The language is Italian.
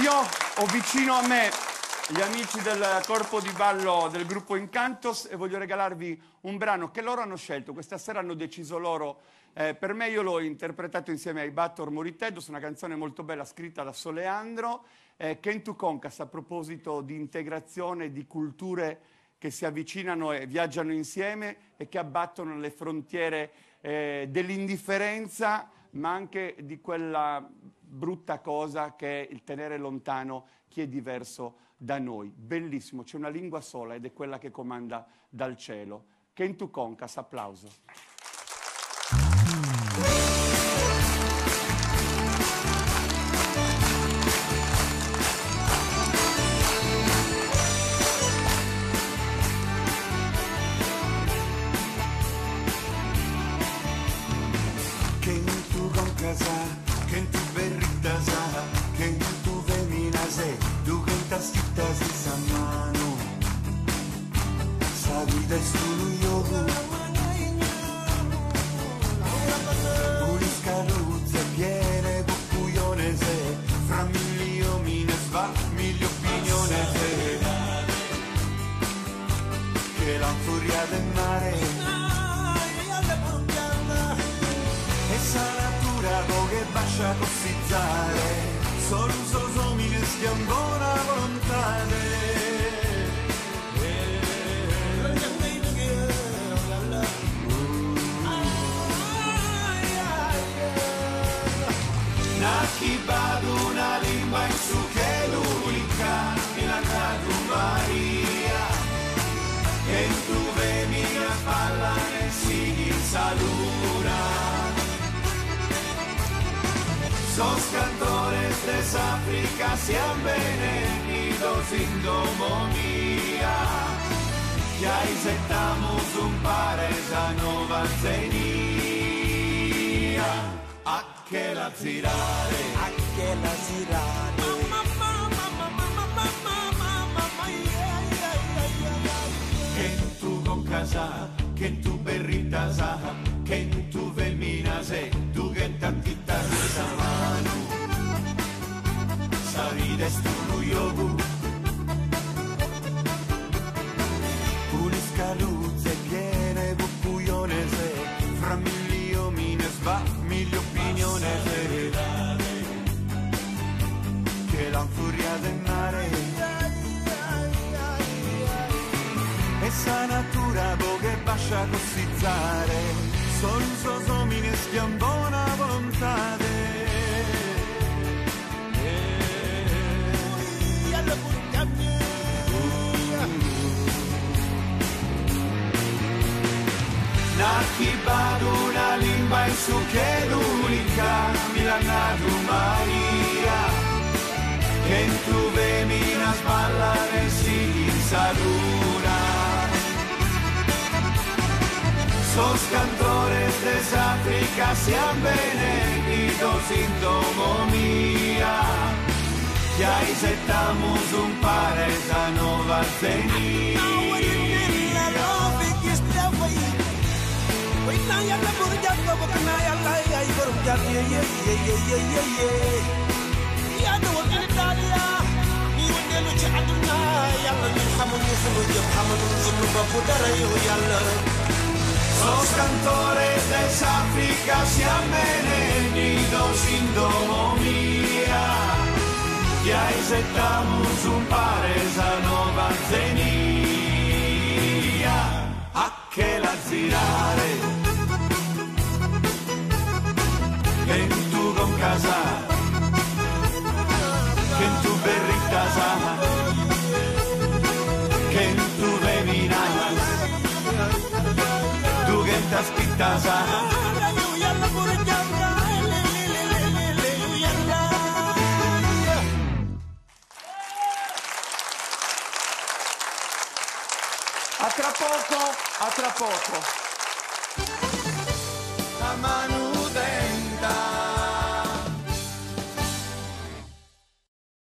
Io ho vicino a me gli amici del corpo di ballo del gruppo Incantos e voglio regalarvi un brano che loro hanno scelto. Questa sera hanno deciso loro. Per me io l'ho interpretato insieme ai Battor Moritedos, una canzone molto bella scritta da Soleandro. Kentu Concas, a proposito di integrazione di culture che si avvicinano e viaggiano insieme e che abbattono le frontiere dell'indifferenza, ma anche di quella brutta cosa che è il tenere lontano chi è diverso da noi. Bellissimo, c'è una lingua sola ed è quella che comanda dal cielo. Kentu Concas, applauso. Kentu Concas, Kentu berritasa, Kentu veminase, du kentas kitas di samano. Sa vida es tu yogu. Pulisca luzze piene buccuionese, fra mille omines va mille opinionese. Che la furia del mare essa natura che bascia cossizzare, solo sos homines che han buona volontà. Naki badu una lingua in su che l'unica, Milanato Maria, che tu vemi a parlare si salura. Sos cantores de África, sean benevenidos indomomía. Ya aceptamos un paesano vanzenia. A che la zirare, a che la zirare. Kentu Concas, Kentu berritasa, Kentu veminase, tu gentantita samanu. Sa vida es tu yogu. Pulisca luzze piene buccuionese, fra mille omines va mille opinionese. Che la furia del mare essa natura che bascia cossizzare, sono sos homines che han buona volontà. Naki badu una lingua in su che l'unica, Milanato Maria, che tu vemina sballare si salura. Sos cantores de África, sean benevenidos indomomía. Ya aceptamos un paesano vanzenia. Sos cantores de África, sean benevenidos indomomía. Ya aceptamos un paesano vanzenia. A che la zirare, Kentu Concas, Kentu berritasa, Kentu veminas, tu gentas pitasa. A tra poco, a tra poco.